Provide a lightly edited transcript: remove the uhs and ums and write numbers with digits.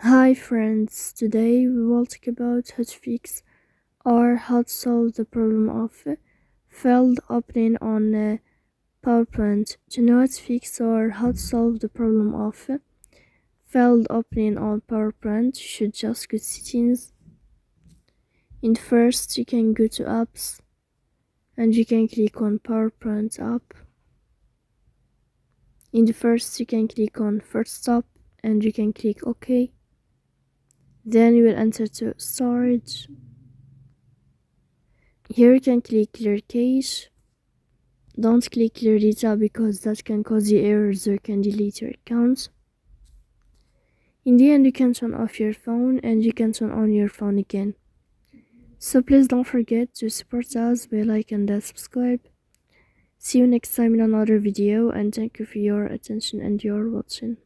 Hi friends, today we will talk about how to fix or how to solve the problem of failed opening on PowerPoint. To know how to fix or how to solve the problem of failed opening on PowerPoint, you should just go to settings. In first, you can go to apps and you can click on PowerPoint app. In the first, you can click on first stop and you can click OK. Then you will enter to storage. Here you can click clear cache. Don't click clear data because that can cause you errors or can delete your account. In the end, you can turn off your phone and you can turn on your phone again. So please don't forget to support us by like and subscribe. See you next time in another video, and thank you for your attention and your watching.